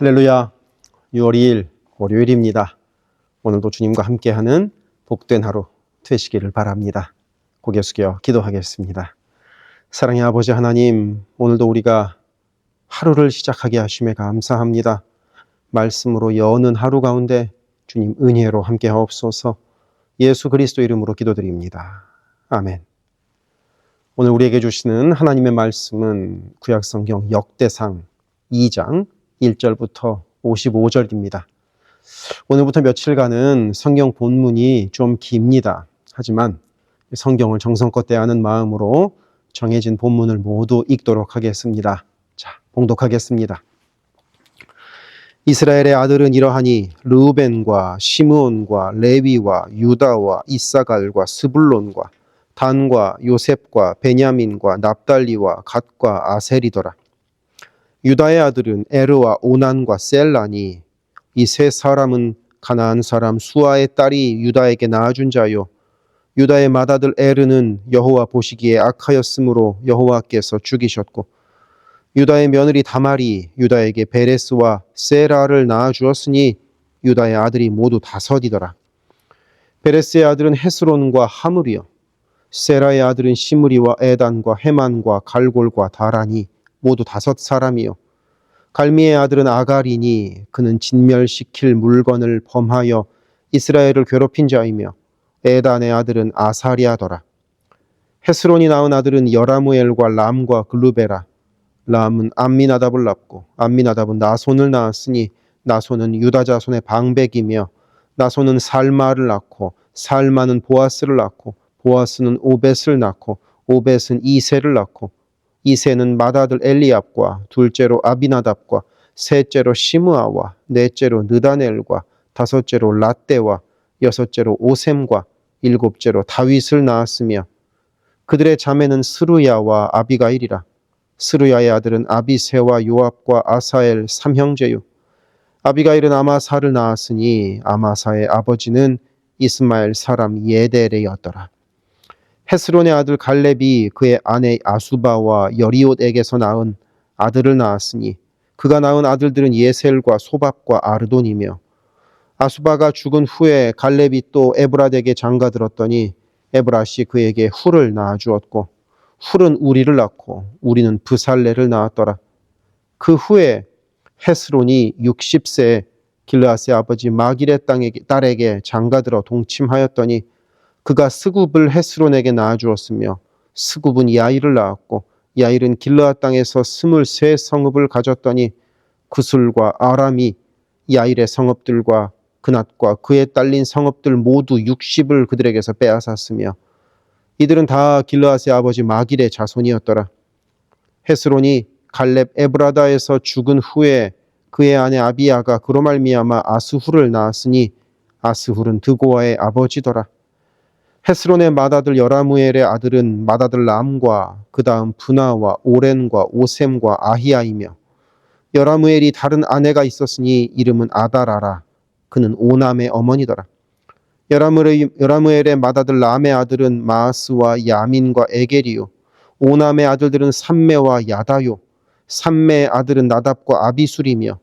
할렐루야. 6월 2일 월요일입니다. 오늘도 주님과 함께하는 복된 하루 되시기를 바랍니다. 고개 숙여 기도하겠습니다. 사랑의 아버지 하나님, 오늘도 우리가 하루를 시작하게 하심에 감사합니다. 말씀으로 여는 하루 가운데 주님 은혜로 함께 하옵소서. 예수 그리스도 이름으로 기도드립니다. 아멘. 오늘 우리에게 주시는 하나님의 말씀은 구약성경 역대상 2장 1절부터 55절입니다. 오늘부터 며칠간은 성경 본문이 좀 깁니다. 하지만 성경을 정성껏 대하는 마음으로 정해진 본문을 모두 읽도록 하겠습니다. 자, 봉독하겠습니다. 이스라엘의 아들은 이러하니 르우벤과 시므온과 레위와 유다와 이사갈과 스불론과 단과 요셉과 베냐민과 납달리와 갓과 아셀이더라. 유다의 아들은 에르와 오난과 셀라니, 이 세 사람은 가나안 사람 수아의 딸이 유다에게 낳아준 자요. 유다의 맏아들 에르는 여호와 보시기에 악하였으므로 여호와께서 죽이셨고, 유다의 며느리 다말이 유다에게 베레스와 세라를 낳아주었으니 유다의 아들이 모두 5이더라. 베레스의 아들은 헤스론과 하물이요, 세라의 아들은 시므리와 에단과 헤만과 갈골과 다라니 모두 5사람이요. 갈미의 아들은 아갈이니 그는 진멸시킬 물건을 범하여 이스라엘을 괴롭힌 자이며, 에단의 아들은 아사리아더라. 헤스론이 낳은 아들은 여라무엘과 람과 글루베라. 람은 암미나답을 낳고 암미나답은 나손을 낳았으니 나손은 유다 자손의 방백이며, 나손은 살마를 낳고 살마는 보아스를 낳고 보아스는 오벳을 낳고 오벳은 이세를 낳고 이세는 맏아들 엘리압과 둘째로 아비나답과 셋째로 시므아와 넷째로 느다넬과 다섯째로 랏대와 여섯째로 오셈과 일곱째로 다윗을 낳았으며, 그들의 자매는 스루야와 아비가일이라. 스루야의 아들은 아비세와 요압과 아사엘 3형제요. 아비가일은 아마사를 낳았으니 아마사의 아버지는 이스마엘 사람 예델이었더라. 헤스론의 아들 갈렙이 그의 아내 아수바와 여리옷에게서 낳은 아들을 낳았으니 그가 낳은 아들들은 예셀과 소밥과 아르돈이며, 아수바가 죽은 후에 갈렙이 또 에브랏에게 장가들었더니 에브랏이 그에게 훌을 낳아주었고, 훌은 우리를 낳고 우리는 브살레를 낳았더라. 그 후에 헤스론이 60세에 길르앗의 아버지 마길의 딸에게 장가들어 동침하였더니 그가 스굽을 헤스론에게 낳아주었으며, 스굽은 야일을 낳았고 야일은 길르앗 땅에서 23성읍을 가졌더니 구슬과 아람이 야일의 성읍들과 그낫과 그에 딸린 성읍들 모두 60을 그들에게서 빼앗았으며, 이들은 다 길르앗의 아버지 마길의 자손이었더라. 헤스론이 갈렙 에브라다에서 죽은 후에 그의 아내 아비야가 그로 말미암아 아스훌을 낳았으니 아스훌은 드고아의 아버지더라. 헤스론의 맏아들 여라무엘의 아들은 맏아들 람과 그 다음 분하와 오렌과 오셈과 아히야이며, 여라무엘이 다른 아내가 있었으니 이름은 아다라라. 그는 오남의 어머니더라. 여라무엘의 맏아들 람의 아들은 마아스와 야민과 에겔이요. 오남의 아들들은 삼메와 야다요. 삼메의 아들은 나답과 아비술이며,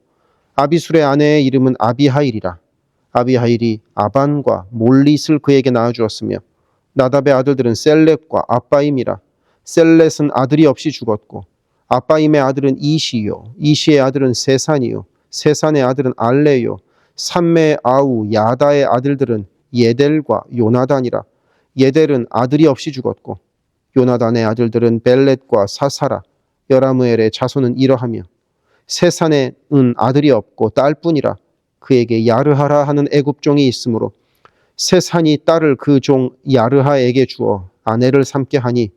아비술의 아내의 이름은 아비하일이라. 아비하일이 아반과 몰릿을 그에게 낳아주었으며, 나답의 아들들은 셀렛과 아빠임이라. 셀렛은 아들이 없이 죽었고, 아빠임의 아들은 이시요, 이시의 아들은 세산이요, 세산의 아들은 알레요. 삼메의 아우 야다의 아들들은 예델과 요나단이라. 예델은 아들이 없이 죽었고, 요나단의 아들들은 벨렛과 사사라. 여라무엘의 자손은 이러하며, 세산에는 아들이 없고 딸뿐이라. 그에게 야르하라 하는 애굽종이 있으므로 세산이 딸을 그 종 야르하에게 주어 아내를 삼게 하니,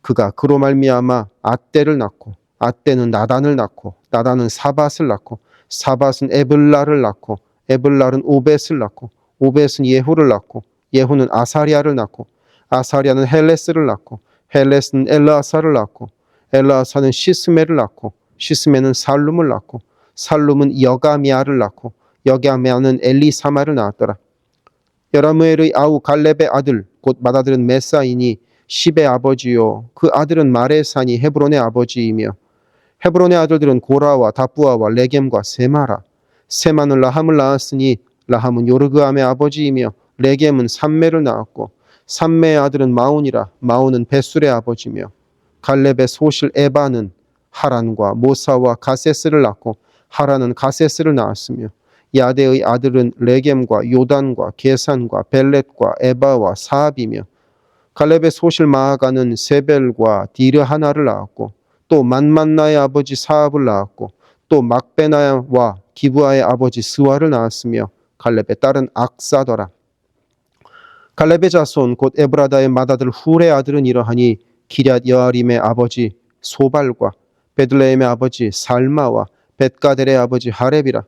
그가 그로 말미암아 앗대를 낳고 앗대는 나단을 낳고 나단은 사밧을 낳고 사밧은 에블라를 낳고 에블랄은 오벳을 낳고 오벳은 예후를 낳고 예후는 아사리아를 낳고 아사리아는 헬레스를 낳고 헬레스는 엘라사를 낳고 엘라사는 시스메를 낳고 시스메는 살룸을 낳고 살룸은 여가미아를 낳고 여가미아는 엘리사마를 낳았더라. 여라무엘의 아우 갈렙의 아들 곧 맏아들은 메사이니 십의 아버지요, 그 아들은 마레산이 헤브론의 아버지이며, 헤브론의 아들들은 고라와 다부아와 레겜과 세마라. 세마는 라함을 낳았으니 라함은 요르그암의 아버지이며 레겜은 삼매를 낳았고 삼매의 아들은 마온이라. 마온은 벳술의 아버지며 갈렙의 소실 에바는 하란과 모사와 가세스를 낳고 하란은 가세스를 낳았으며 야데의 아들은 레겜과 요단과 게산과 벨렛과 에바와 사압이며 갈렙의 소실 마아가는 세벨과 디르하나를 낳았고 또 만만나의 아버지 사압을 낳았고 또 막베나와 기브아의 아버지 스와를 낳았으며 갈렙의 딸은 악사더라. 갈렙의 자손 곧 에브라다의 맏아들 훌의 아들은 이러하니 기럇 여아림의 아버지 소발과 베들레헴의 아버지 살마와 벳가델의 아버지 하렙이라.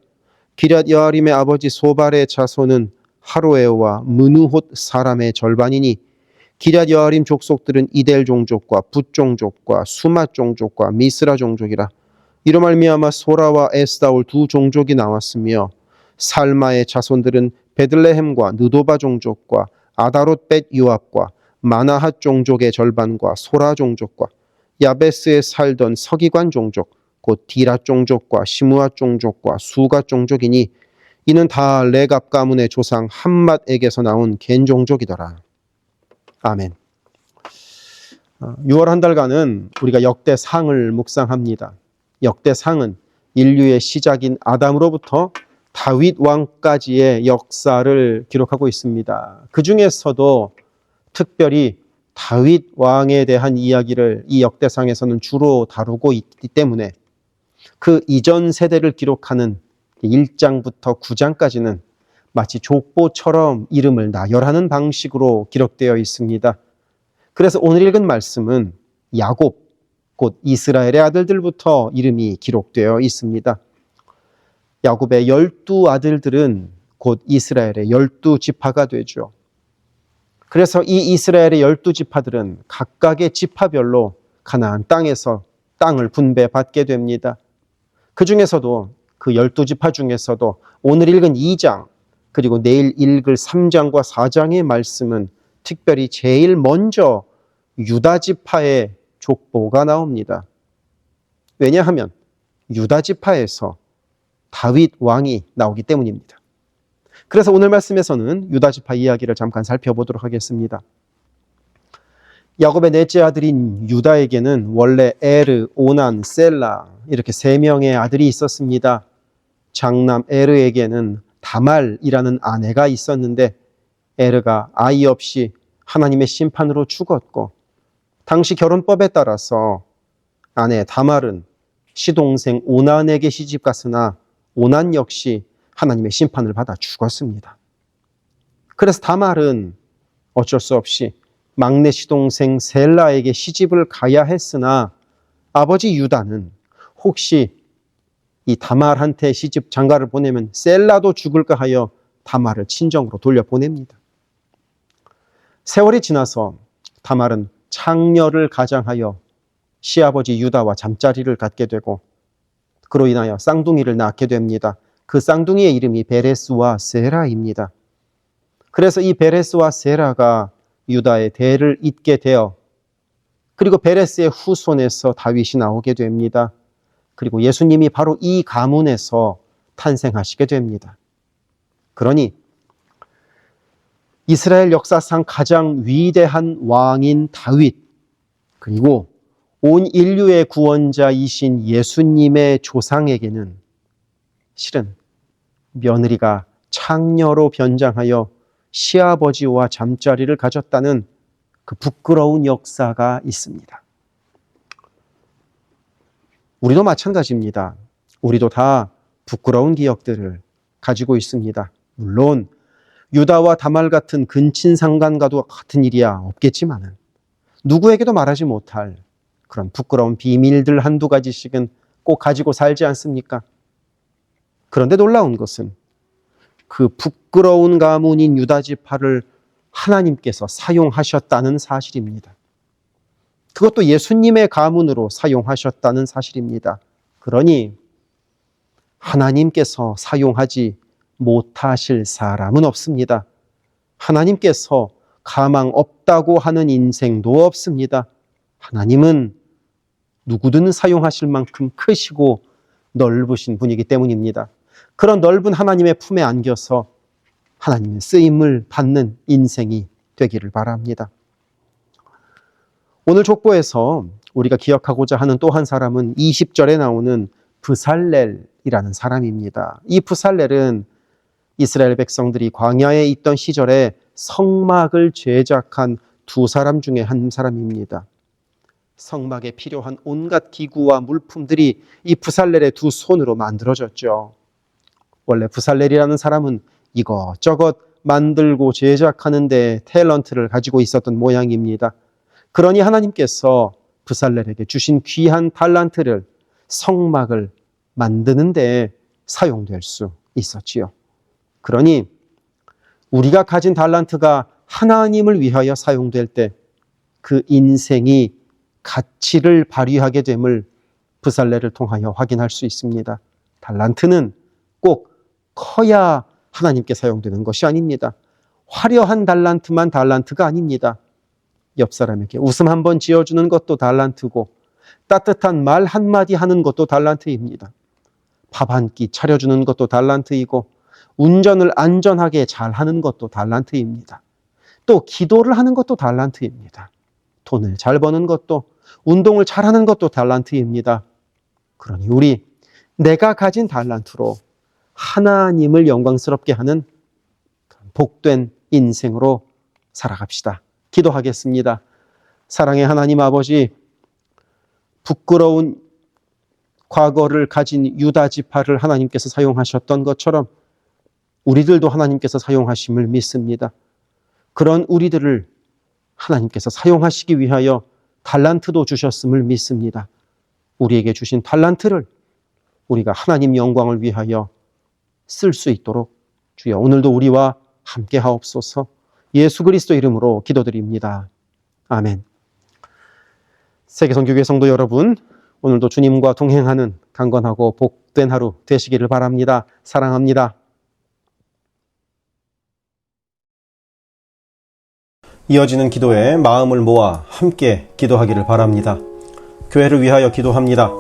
기럇 여아림의 아버지 소발의 자손은 하로에와 무누톳 사람의 절반이니 기럇 여아림 족속들은 이델 종족과 붓 종족과 수마 종족과 미스라 종족이라. 이로 말미암아 소라와 에스다올 두 종족이 나왔으며 살마의 자손들은 베들레헴과 느도바 종족과 아다롯 벳 요압과 마나핫 종족의 절반과 소라 종족과 야베스에 살던 서기관 종족 곧 디랏 종족과 시므앗 종족과 수갓 종족이니 이는 다 레갑 가문의 조상 함맛에게서 나온 겐 종족이더라. 아멘. 6월 한 달간은 우리가 역대상을 묵상합니다. 역대상은 인류의 시작인 아담으로부터 다윗 왕까지의 역사를 기록하고 있습니다. 그 중에서도 특별히 다윗 왕에 대한 이야기를 이 역대상에서는 주로 다루고 있기 때문에 그 이전 세대를 기록하는 1장부터 9장까지는 마치 족보처럼 이름을 나열하는 방식으로 기록되어 있습니다. 그래서 오늘 읽은 말씀은 야곱, 곧 이스라엘의 아들들부터 이름이 기록되어 있습니다. 야곱의 12아들들은 곧 이스라엘의 12지파가 되죠. 그래서 이 이스라엘의 12지파들은 각각의 지파별로 가나안 땅에서 땅을 분배받게 됩니다. 그 중에서도 그 12지파 중에서도 오늘 읽은 2장 그리고 내일 읽을 3장과 4장의 말씀은 특별히 제일 먼저 유다지파의 족보가 나옵니다. 왜냐하면 유다지파에서 다윗 왕이 나오기 때문입니다. 그래서 오늘 말씀에서는 유다지파 이야기를 잠깐 살펴보도록 하겠습니다. 야곱의 넷째 아들인 유다에게는 원래 에르, 오난, 셀라 이렇게 3명의 아들이 있었습니다. 장남 에르에게는 다말이라는 아내가 있었는데 에르가 아이 없이 하나님의 심판으로 죽었고 당시 결혼법에 따라서 아내 다말은 시동생 오난에게 시집갔으나 오난 역시 하나님의 심판을 받아 죽었습니다. 그래서 다말은 어쩔 수 없이 막내 시동생 셀라에게 시집을 가야 했으나 아버지 유다는 혹시 이 다말한테 시집 장가를 보내면 셀라도 죽을까 하여 다말을 친정으로 돌려보냅니다. 세월이 지나서 다말은 창녀를 가장하여 시아버지 유다와 잠자리를 갖게 되고 그로 인하여 쌍둥이를 낳게 됩니다. 그 쌍둥이의 이름이 베레스와 세라입니다. 그래서 이 베레스와 세라가 유다의 대를 잇게 되어 그리고 베레스의 후손에서 다윗이 나오게 됩니다. 그리고 예수님이 바로 이 가문에서 탄생하시게 됩니다. 그러니 이스라엘 역사상 가장 위대한 왕인 다윗 그리고 온 인류의 구원자이신 예수님의 조상에게는 실은 며느리가 창녀로 변장하여 시아버지와 잠자리를 가졌다는 그 부끄러운 역사가 있습니다. 우리도 마찬가지입니다. 우리도 다 부끄러운 기억들을 가지고 있습니다. 물론 유다와 다말 같은 근친상간과도 같은 일이야 없겠지만은 누구에게도 말하지 못할 그런 부끄러운 비밀들 한두 가지씩은 꼭 가지고 살지 않습니까? 그런데 놀라운 것은 그 부끄러운 가문인 유다지파를 하나님께서 사용하셨다는 사실입니다. 그것도 예수님의 가문으로 사용하셨다는 사실입니다. 그러니 하나님께서 사용하지 못하실 사람은 없습니다. 하나님께서 가망 없다고 하는 인생도 없습니다. 하나님은 누구든 사용하실 만큼 크시고 넓으신 분이기 때문입니다. 그런 넓은 하나님의 품에 안겨서 하나님의 쓰임을 받는 인생이 되기를 바랍니다. 오늘 족보에서 우리가 기억하고자 하는 또 한 사람은 20절에 나오는 브살렐이라는 사람입니다. 이 브살렐은 이스라엘 백성들이 광야에 있던 시절에 성막을 제작한 두 사람 중에 한 사람입니다. 성막에 필요한 온갖 기구와 물품들이 이 브살렐의 두 손으로 만들어졌죠. 원래 브살렐이라는 사람은 이것저것 만들고 제작하는 데 탤런트를 가지고 있었던 모양입니다. 그러니 하나님께서 브살렐에게 주신 귀한 달란트를 성막을 만드는 데 사용될 수 있었지요. 그러니 우리가 가진 달란트가 하나님을 위하여 사용될 때 그 인생이 가치를 발휘하게 됨을 브살렐을 통하여 확인할 수 있습니다. 달란트는 꼭 커야 하나님께 사용되는 것이 아닙니다. 화려한 달란트만 달란트가 아닙니다. 옆 사람에게 웃음 한번 지어주는 것도 달란트고 따뜻한 말 한마디 하는 것도 달란트입니다. 밥 한 끼 차려주는 것도 달란트이고 운전을 안전하게 잘하는 것도 달란트입니다. 또 기도를 하는 것도 달란트입니다. 돈을 잘 버는 것도, 운동을 잘하는 것도 달란트입니다. 그러니 우리 내가 가진 달란트로 하나님을 영광스럽게 하는 복된 인생으로 살아갑시다. 기도하겠습니다. 사랑의 하나님 아버지, 부끄러운 과거를 가진 유다 지파를 하나님께서 사용하셨던 것처럼 우리들도 하나님께서 사용하심을 믿습니다. 그런 우리들을 하나님께서 사용하시기 위하여 달란트도 주셨음을 믿습니다. 우리에게 주신 달란트를 우리가 하나님 영광을 위하여 쓸 수 있도록 주여 오늘도 우리와 함께 하옵소서. 예수 그리스도 이름으로 기도드립니다. 아멘. 세계선교회 성도 여러분, 오늘도 주님과 동행하는 강건하고 복된 하루 되시기를 바랍니다. 사랑합니다. 이어지는 기도에 마음을 모아 함께 기도하기를 바랍니다. 교회를 위하여 기도합니다.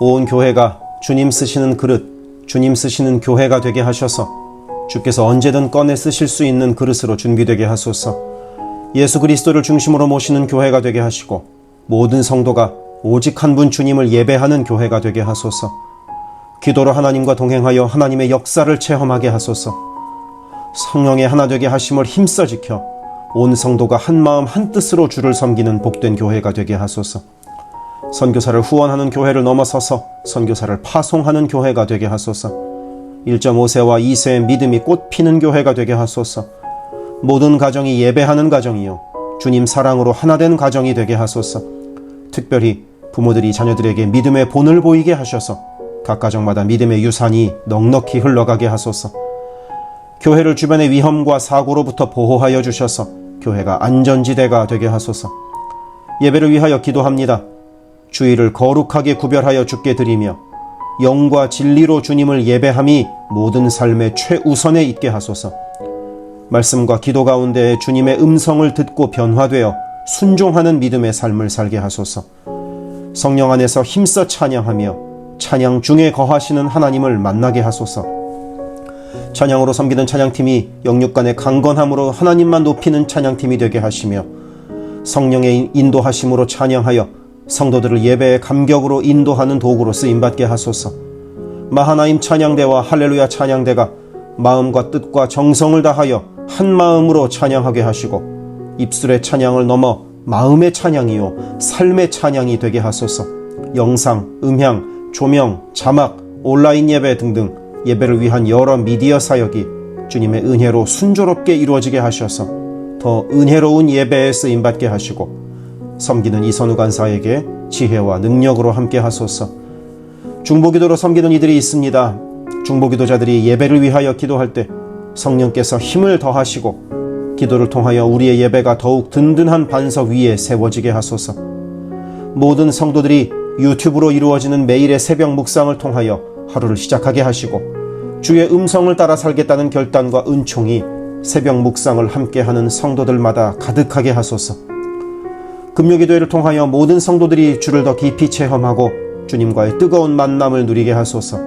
온 교회가 주님 쓰시는 그릇, 주님 쓰시는 교회가 되게 하셔서 주께서 언제든 꺼내 쓰실 수 있는 그릇으로 준비되게 하소서. 예수 그리스도를 중심으로 모시는 교회가 되게 하시고 모든 성도가 오직 한 분 주님을 예배하는 교회가 되게 하소서. 기도로 하나님과 동행하여 하나님의 역사를 체험하게 하소서. 성령의 하나 되게 하심을 힘써 지켜 온 성도가 한 마음 한 뜻으로 주를 섬기는 복된 교회가 되게 하소서. 선교사를 후원하는 교회를 넘어서서 선교사를 파송하는 교회가 되게 하소서. 1.5세와 2세의 믿음이 꽃 피는 교회가 되게 하소서. 모든 가정이 예배하는 가정이요 주님 사랑으로 하나 된 가정이 되게 하소서. 특별히 부모들이 자녀들에게 믿음의 본을 보이게 하셔서 각 가정마다 믿음의 유산이 넉넉히 흘러가게 하소서. 교회를 주변의 위험과 사고로부터 보호하여 주셔서 교회가 안전지대가 되게 하소서. 예배를 위하여 기도합니다. 주일을 거룩하게 구별하여 주께 드리며 영과 진리로 주님을 예배함이 모든 삶의 최우선에 있게 하소서. 말씀과 기도 가운데 주님의 음성을 듣고 변화되어 순종하는 믿음의 삶을 살게 하소서. 성령 안에서 힘써 찬양하며 찬양 중에 거하시는 하나님을 만나게 하소서. 찬양으로 섬기는 찬양팀이 영육간의 강건함으로 하나님만 높이는 찬양팀이 되게 하시며 성령의 인도하심으로 찬양하여 성도들을 예배의 감격으로 인도하는 도구로 쓰임받게 하소서. 마하나임 찬양대와 할렐루야 찬양대가 마음과 뜻과 정성을 다하여 한 마음으로 찬양하게 하시고 입술의 찬양을 넘어 마음의 찬양이요 삶의 찬양이 되게 하소서. 영상, 음향, 조명, 자막, 온라인 예배 등등 예배를 위한 여러 미디어 사역이 주님의 은혜로 순조롭게 이루어지게 하셔서 더 은혜로운 예배에 쓰임받게 하시고 섬기는 이선우 간사에게 지혜와 능력으로 함께 하소서. 중보기도로 섬기는 이들이 있습니다. 중보기도자들이 예배를 위하여 기도할 때 성령께서 힘을 더하시고 기도를 통하여 우리의 예배가 더욱 든든한 반석 위에 세워지게 하소서. 모든 성도들이 유튜브로 이루어지는 매일의 새벽 묵상을 통하여 하루를 시작하게 하시고 주의 음성을 따라 살겠다는 결단과 은총이 새벽 묵상을 함께하는 성도들마다 가득하게 하소서. 금요기도회를 통하여 모든 성도들이 주를 더 깊이 체험하고 주님과의 뜨거운 만남을 누리게 하소서.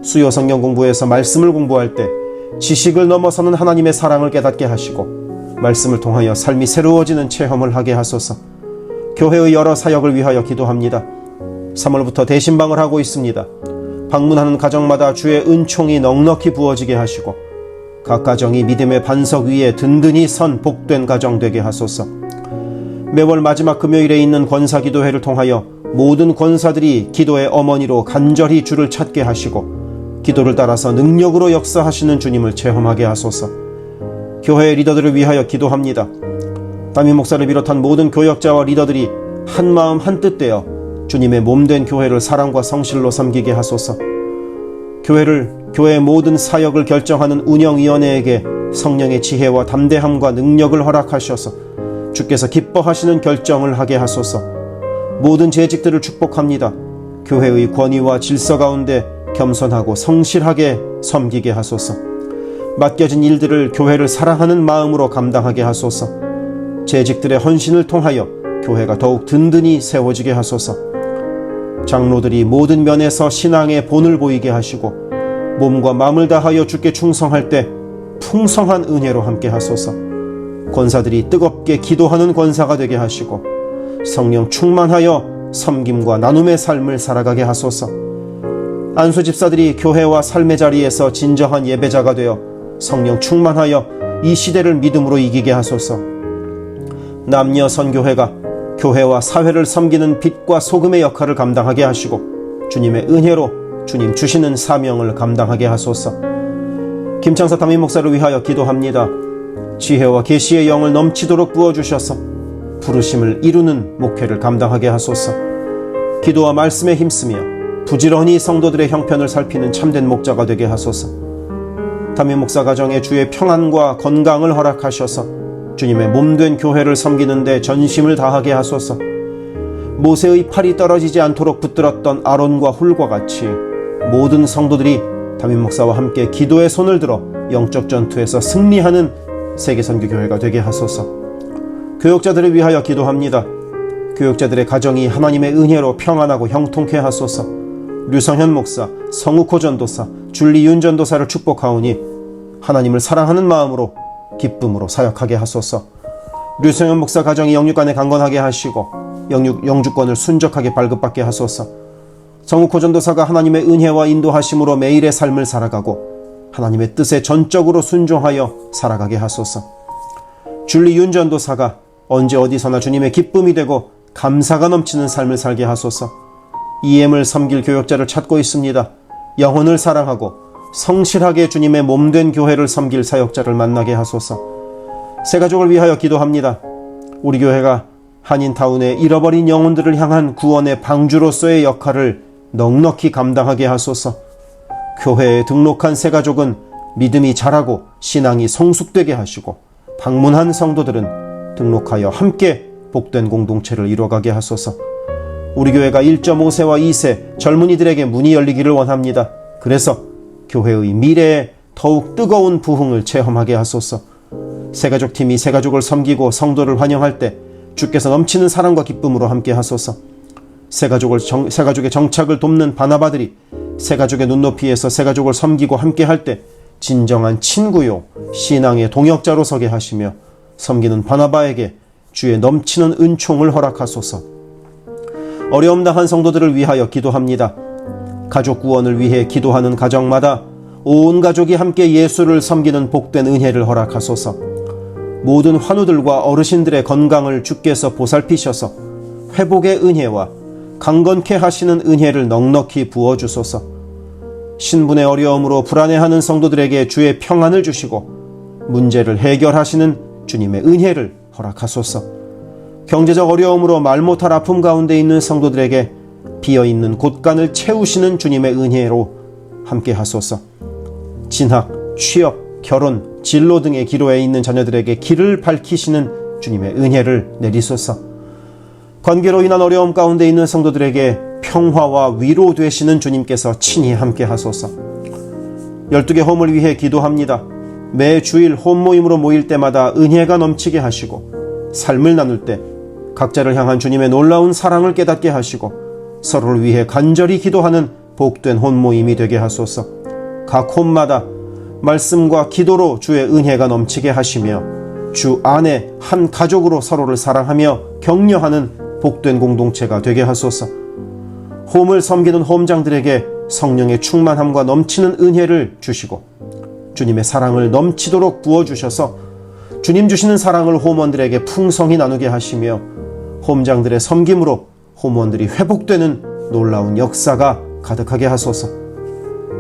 수요 성경 공부에서 말씀을 공부할 때 지식을 넘어서는 하나님의 사랑을 깨닫게 하시고 말씀을 통하여 삶이 새로워지는 체험을 하게 하소서. 교회의 여러 사역을 위하여 기도합니다. 3월부터 대신방을 하고 있습니다. 방문하는 가정마다 주의 은총이 넉넉히 부어지게 하시고 각 가정이 믿음의 반석 위에 든든히 선 복된 가정 되게 하소서. 매월 마지막 금요일에 있는 권사기도회를 통하여 모든 권사들이 기도의 어머니로 간절히 주를 찾게 하시고 기도를 따라서 능력으로 역사하시는 주님을 체험하게 하소서. 교회의 리더들을 위하여 기도합니다. 담임 목사를 비롯한 모든 교역자와 리더들이 한마음 한뜻 되어 주님의 몸된 교회를 사랑과 성실로 섬기게 하소서. 교회의 모든 사역을 결정하는 운영위원회에게 성령의 지혜와 담대함과 능력을 허락하셔서 주께서 기뻐하시는 결정을 하게 하소서. 모든 재직들을 축복합니다. 교회의 권위와 질서 가운데 겸손하고 성실하게 섬기게 하소서. 맡겨진 일들을 교회를 사랑하는 마음으로 감당하게 하소서. 재직들의 헌신을 통하여 교회가 더욱 든든히 세워지게 하소서. 장로들이 모든 면에서 신앙의 본을 보이게 하시고 몸과 마음을 다하여 주께 충성할 때 풍성한 은혜로 함께 하소서. 권사들이 뜨겁게 기도하는 권사가 되게 하시고 성령 충만하여 섬김과 나눔의 삶을 살아가게 하소서. 안수 집사들이 교회와 삶의 자리에서 진정한 예배자가 되어 성령 충만하여 이 시대를 믿음으로 이기게 하소서. 남녀 선교회가 교회와 사회를 섬기는 빛과 소금의 역할을 감당하게 하시고 주님의 은혜로 주님 주시는 사명을 감당하게 하소서. 김창사 담임 목사를 위하여 기도합니다. 지혜와 계시의 영을 넘치도록 부어주셔서 부르심을 이루는 목회를 감당하게 하소서. 기도와 말씀에 힘쓰며 부지런히 성도들의 형편을 살피는 참된 목자가 되게 하소서. 담임 목사 가정에 주의 평안과 건강을 허락하셔서 주님의 몸된 교회를 섬기는 데 전심을 다하게 하소서. 모세의 팔이 떨어지지 않도록 붙들었던 아론과 훌과 같이 모든 성도들이 담임 목사와 함께 기도의 손을 들어 영적 전투에서 승리하는 세계선교교회가 되게 하소서. 교역자들을 위하여 기도합니다. 교역자들의 가정이 하나님의 은혜로 평안하고 형통케 하소서. 류성현 목사, 성욱호 전도사, 줄리윤 전도사를 축복하오니 하나님을 사랑하는 마음으로 기쁨으로 사역하게 하소서. 류성현 목사 가정이 영육간에 강건하게 하시고 영주권을 순적하게 발급받게 하소서. 성욱호 전도사가 하나님의 은혜와 인도하심으로 매일의 삶을 살아가고 하나님의 뜻에 전적으로 순종하여 살아가게 하소서. 줄리윤 전도사가 언제 어디서나 주님의 기쁨이 되고 감사가 넘치는 삶을 살게 하소서. EM을 섬길 교역자를 찾고 있습니다. 영혼을 사랑하고 성실하게 주님의 몸된 교회를 섬길 사역자를 만나게 하소서. 새가족을 위하여 기도합니다. 우리 교회가 한인타운의 잃어버린 영혼들을 향한 구원의 방주로서의 역할을 넉넉히 감당하게 하소서. 교회에 등록한 새가족은 믿음이 자라고 신앙이 성숙되게 하시고 방문한 성도들은 등록하여 함께 복된 공동체를 이뤄가게 하소서. 우리 교회가 1.5세와 2세 젊은이들에게 문이 열리기를 원합니다. 그래서 교회의 미래에 더욱 뜨거운 부흥을 체험하게 하소서. 새가족팀이 새가족을 섬기고 성도를 환영할 때 주께서 넘치는 사랑과 기쁨으로 함께 하소서. 새가족의 정착을 돕는 바나바들이 새가족의 눈높이에서 새가족을 섬기고 함께 할 때 진정한 친구요 신앙의 동역자로 서게 하시며 섬기는 바나바에게 주의 넘치는 은총을 허락하소서. 어려움 당한 성도들을 위하여 기도합니다. 가족 구원을 위해 기도하는 가정마다 온 가족이 함께 예수를 섬기는 복된 은혜를 허락하소서. 모든 환우들과 어르신들의 건강을 주께서 보살피셔서 회복의 은혜와 강건케 하시는 은혜를 넉넉히 부어주소서. 신분의 어려움으로 불안해하는 성도들에게 주의 평안을 주시고 문제를 해결하시는 주님의 은혜를 허락하소서. 경제적 어려움으로 말 못할 아픔 가운데 있는 성도들에게 비어있는 곳간을 채우시는 주님의 은혜로 함께 하소서. 진학, 취업, 결혼, 진로 등의 기로에 있는 자녀들에게 길을 밝히시는 주님의 은혜를 내리소서. 관계로 인한 어려움 가운데 있는 성도들에게 평화와 위로 되시는 주님께서 친히 함께 하소서. 12개 홈을 위해 기도합니다. 매 주일 홈 모임으로 모일 때마다 은혜가 넘치게 하시고 삶을 나눌 때 각자를 향한 주님의 놀라운 사랑을 깨닫게 하시고 서로를 위해 간절히 기도하는 복된 혼모임이 되게 하소서. 각 홈마다 말씀과 기도로 주의 은혜가 넘치게 하시며 주 안에 한 가족으로 서로를 사랑하며 격려하는 복된 공동체가 되게 하소서. 홈을 섬기는 홈장들에게 성령의 충만함과 넘치는 은혜를 주시고 주님의 사랑을 넘치도록 부어주셔서 주님 주시는 사랑을 홈원들에게 풍성히 나누게 하시며 홈장들의 섬김으로 홈원들이 회복되는 놀라운 역사가 가득하게 하소서.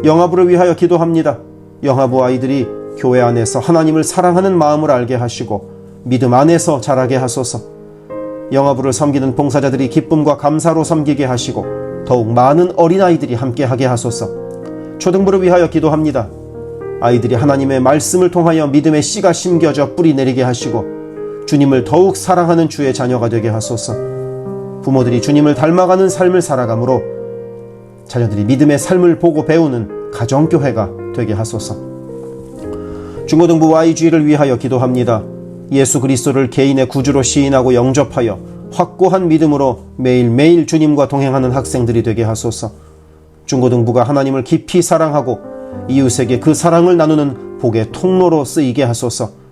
영아부를 위하여 기도합니다. 영아부 아이들이 교회 안에서 하나님을 사랑하는 마음을 알게 하시고 믿음 안에서 자라게 하소서. 영아부를 섬기는 봉사자들이 기쁨과 감사로 섬기게 하시고 더욱 많은 어린아이들이 함께하게 하소서. 초등부를 위하여 기도합니다. 아이들이 하나님의 말씀을 통하여 믿음의 씨가 심겨져 뿌리 내리게 하시고 주님을 더욱 사랑하는 주의 자녀가 되게 하소서. 부모들이 주님을 닮아가는 삶을 살아가므로 자녀들이 믿음의 삶을 보고 배우는 가정교회가 되게 하소서. 중고등부 YG를 위하여 기도합니다. 예수 그리스도를 개인의 구주로 시인하고 영접하여 확고한 믿음으로 매일매일 주님과 동행하는 학생들이 되게 하소서. 중고등부가 하나님을 깊이 사랑하고 이웃에게 그 사랑을 나누는 복의 통로로 쓰이게 하소서.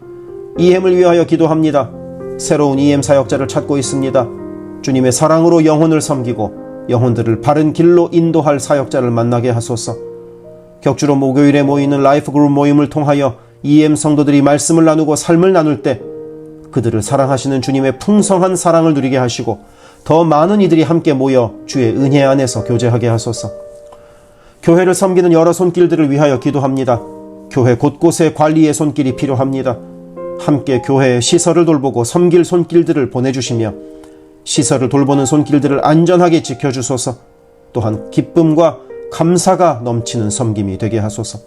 EM을 위하여 기도합니다. 새로운 EM 사역자를 찾고 있습니다. 주님의 사랑으로 영혼을 섬기고 영혼들을 바른 길로 인도할 사역자를 만나게 하소서. 격주로 목요일에 모이는 라이프 그룹 모임을 통하여 EM 성도들이 말씀을 나누고 삶을 나눌 때 그들을 사랑하시는 주님의 풍성한 사랑을 누리게 하시고 더 많은 이들이 함께 모여 주의 은혜 안에서 교제하게 하소서. 교회를 섬기는 여러 손길들을 위하여 기도합니다. 교회 곳곳에 관리의 손길이 필요합니다. 함께 교회의 시설을 돌보고 섬길 손길들을 보내주시며 시설을 돌보는 손길들을 안전하게 지켜주소서. 또한 기쁨과 감사가 넘치는 섬김이 되게 하소서.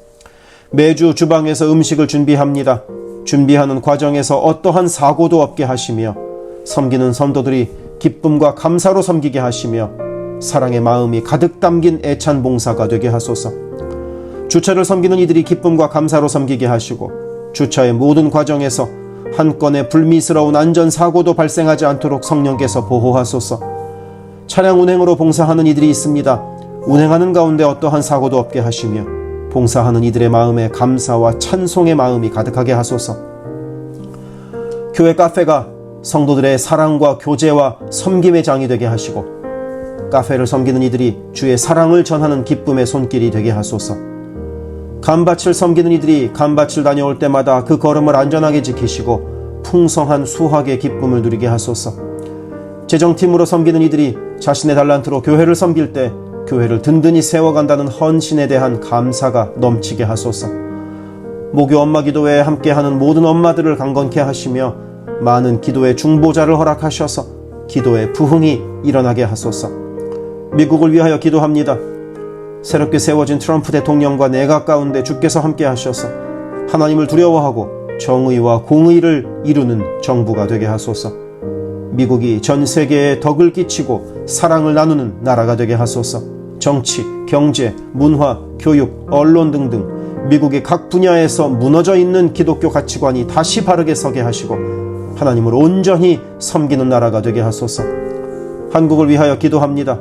매주 주방에서 음식을 준비합니다. 준비하는 과정에서 어떠한 사고도 없게 하시며 섬기는 성도들이 기쁨과 감사로 섬기게 하시며 사랑의 마음이 가득 담긴 애찬 봉사가 되게 하소서. 주차를 섬기는 이들이 기쁨과 감사로 섬기게 하시고 주차의 모든 과정에서 한 건의 불미스러운 안전사고도 발생하지 않도록 성령께서 보호하소서. 차량 운행으로 봉사하는 이들이 있습니다. 운행하는 가운데 어떠한 사고도 없게 하시며 봉사하는 이들의 마음에 감사와 찬송의 마음이 가득하게 하소서. 교회 카페가 성도들의 사랑과 교제와 섬김의 장이 되게 하시고 카페를 섬기는 이들이 주의 사랑을 전하는 기쁨의 손길이 되게 하소서. 감밭을 섬기는 이들이 감밭을 다녀올 때마다 그 걸음을 안전하게 지키시고 풍성한 수확의 기쁨을 누리게 하소서. 재정팀으로 섬기는 이들이 자신의 달란트로 교회를 섬길 때 교회를 든든히 세워간다는 헌신에 대한 감사가 넘치게 하소서. 목요 엄마 기도회에 함께하는 모든 엄마들을 강건케 하시며 많은 기도의 중보자를 허락하셔서 기도의 부흥이 일어나게 하소서. 미국을 위하여 기도합니다. 새롭게 세워진 트럼프 대통령과 내각 가운데 주께서 함께 하셔서 하나님을 두려워하고 정의와 공의를 이루는 정부가 되게 하소서. 미국이 전 세계에 덕을 끼치고 사랑을 나누는 나라가 되게 하소서. 정치, 경제, 문화, 교육, 언론 등등 미국의 각 분야에서 무너져 있는 기독교 가치관이 다시 바르게 서게 하시고 하나님을 온전히 섬기는 나라가 되게 하소서. 한국을 위하여 기도합니다.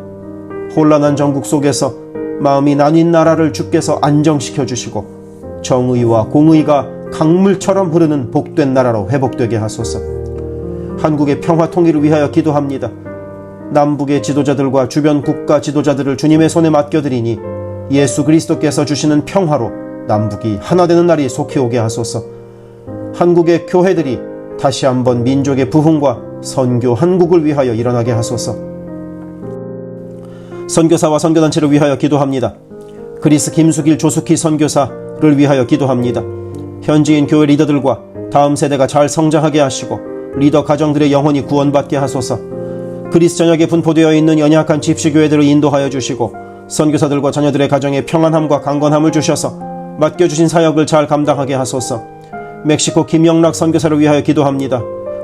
혼란한 전국 속에서 마음이 나뉜 나라를 주께서 안정시켜 주시고 정의와 공의가 강물처럼 흐르는 복된 나라로 회복되게 하소서. 한국의 평화 통일을 위하여 기도합니다. 남북의 지도자들과 주변 국가 지도자들을 주님의 손에 맡겨드리니 예수 그리스도께서 주시는 평화로 남북이 하나 되는 날이 속히 오게 하소서. 한국의 교회들이 다시 한번 민족의 부흥과 선교 한국을 위하여 일어나게 하소서. 선교사와 선교단체를 위하여 기도합니다. 그리스 김수길 조숙희 선교사를 위하여 기도합니다. 현지인 교회 리더들과 다음 세대가 잘 성장하게 하시고 리더 가정들의 영혼이 구원받게 하소서. 그리스 전역에 분포되어 있는 연약한 집시교회들을 인도하여 주시고 선교사들과 자녀들의 가정에 평안함과 강건함을 주셔서 맡겨주신 사역을 잘 감당하게 하소서. 멕시코 김영락 선교사를 위하여 기도합니다.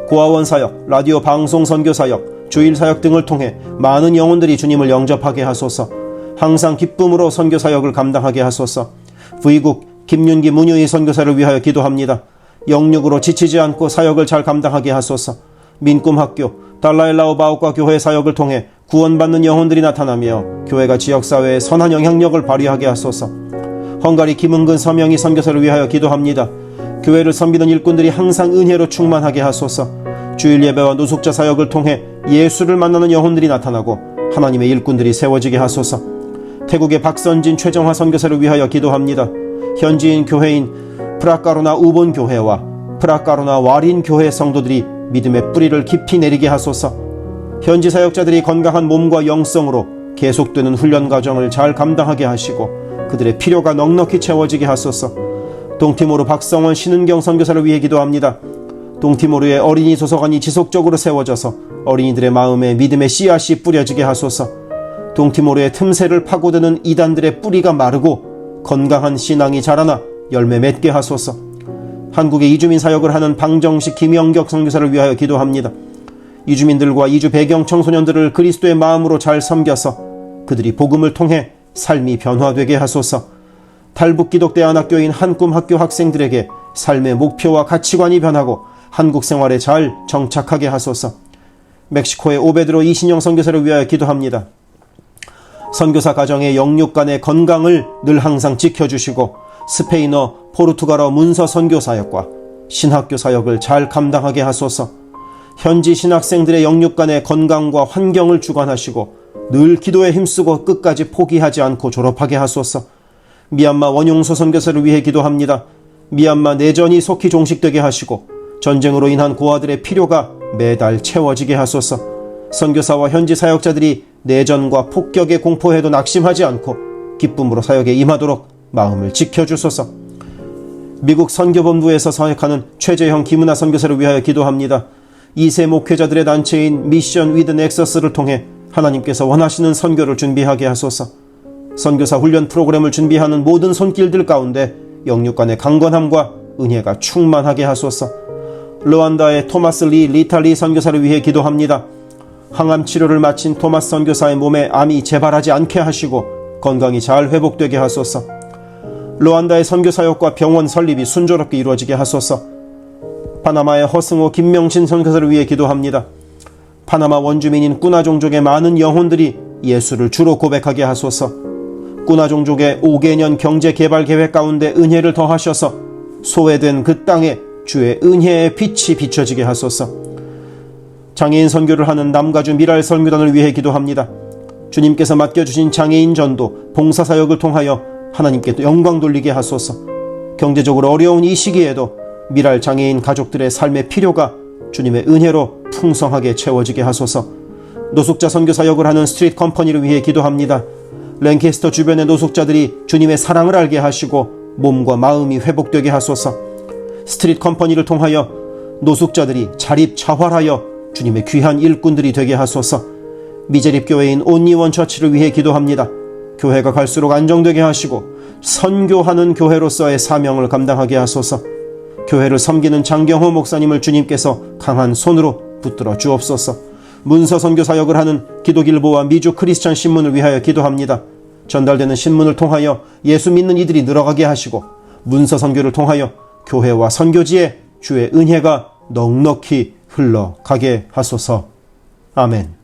고아원 사역, 라디오 방송 선교 사역, 주일 사역 등을 통해 많은 영혼들이 주님을 영접하게 하소서. 항상 기쁨으로 선교 사역을 감당하게 하소서. 부이국 김윤기 문유희 선교사를 위하여 기도합니다. 영육으로 지치지 않고 사역을 잘 감당하게 하소서. 민꿈학교, 달라일라오 바오과 교회 사역을 통해 구원받는 영혼들이 나타나며 교회가 지역사회에 선한 영향력을 발휘하게 하소서. 헝가리 김은근 서명희 선교사를 위하여 기도합니다. 교회를 섬기는 일꾼들이 항상 은혜로 충만하게 하소서. 주일 예배와 노숙자 사역을 통해 예수를 만나는 영혼들이 나타나고 하나님의 일꾼들이 세워지게 하소서. 태국의 박선진 최정화 선교사를 위하여 기도합니다. 현지인 교회인 프라카로나 우본 교회와 프라카로나 와린 교회 성도들이 믿음의 뿌리를 깊이 내리게 하소서. 현지 사역자들이 건강한 몸과 영성으로 계속되는 훈련 과정을 잘 감당하게 하시고 그들의 필요가 넉넉히 채워지게 하소서. 동티모르 박성원 신은경 선교사를 위해 기도합니다. 동티모르의 어린이 도서관이 지속적으로 세워져서 어린이들의 마음에 믿음의 씨앗이 뿌려지게 하소서. 동티모르의 틈새를 파고드는 이단들의 뿌리가 마르고 건강한 신앙이 자라나 열매 맺게 하소서. 한국의 이주민 사역을 하는 방정식 김영격 선교사를 위하여 기도합니다. 이주민들과 이주 배경 청소년들을 그리스도의 마음으로 잘 섬겨서 그들이 복음을 통해 삶이 변화되게 하소서. 탈북기독대안학교인 한꿈학교 학생들에게 삶의 목표와 가치관이 변하고 한국 생활에 잘 정착하게 하소서. 멕시코의 오베드로 이신영 선교사를 위하여 기도합니다. 선교사 가정의 영육 간의 건강을 늘 항상 지켜주시고 스페인어, 포르투갈어 문서 선교 사역과 신학교 사역을 잘 감당하게 하소서. 현지 신학생들의 영육 간의 건강과 환경을 주관하시고 늘 기도에 힘쓰고 끝까지 포기하지 않고 졸업하게 하소서. 미얀마 원용소 선교사를 위해 기도합니다. 미얀마 내전이 속히 종식되게 하시고 전쟁으로 인한 고아들의 필요가 매달 채워지게 하소서. 선교사와 현지 사역자들이 내전과 폭격의 공포에도 낙심하지 않고 기쁨으로 사역에 임하도록 마음을 지켜주소서. 미국 선교본부에서 사역하는 최재형 김은하 선교사를 위하여 기도합니다. 2세 목회자들의 단체인 미션 위드 넥서스를 통해 하나님께서 원하시는 선교를 준비하게 하소서. 선교사 훈련 프로그램을 준비하는 모든 손길들 가운데 영육 간의 강건함과 은혜가 충만하게 하소서. 르완다의 토마스 리 리탈리 선교사를 위해 기도합니다. 항암 치료를 마친 토마스 선교사의 몸에 암이 재발하지 않게 하시고 건강이 잘 회복되게 하소서. 르완다의 선교사역과 병원 설립이 순조롭게 이루어지게 하소서. 파나마의 허승호 김명신 선교사를 위해 기도합니다. 파나마 원주민인 꾸나 종족의 많은 영혼들이 예수를 주로 고백하게 하소서. 꾸나 종족의 5개년 경제개발 계획 가운데 은혜를 더하셔서 소외된 그 땅에 주의 은혜의 빛이 비춰지게 하소서. 장애인 선교를 하는 남가주 미랄 선교단을 위해 기도합니다. 주님께서 맡겨주신 장애인 전도, 봉사사역을 통하여 하나님께 영광 돌리게 하소서. 경제적으로 어려운 이 시기에도 미랄 장애인 가족들의 삶의 필요가 주님의 은혜로 풍성하게 채워지게 하소서. 노숙자 선교사역을 하는 스트리트 컴퍼니를 위해 기도합니다. 랭캐스터 주변의 노숙자들이 주님의 사랑을 알게 하시고 몸과 마음이 회복되게 하소서. 스트리트 컴퍼니를 통하여 노숙자들이 자립자활하여 주님의 귀한 일꾼들이 되게 하소서. 미제립교회인 온리원 처치를 위해 기도합니다. 교회가 갈수록 안정되게 하시고 선교하는 교회로서의 사명을 감당하게 하소서. 교회를 섬기는 장경호 목사님을 주님께서 강한 손으로 붙들어 주옵소서. 문서 선교 사역을 하는 기독일보와 미주 크리스천 신문을 위하여 기도합니다. 전달되는 신문을 통하여 예수 믿는 이들이 늘어가게 하시고 문서 선교를 통하여 교회와 선교지에 주의 은혜가 넉넉히 흘러가게 하소서. 아멘.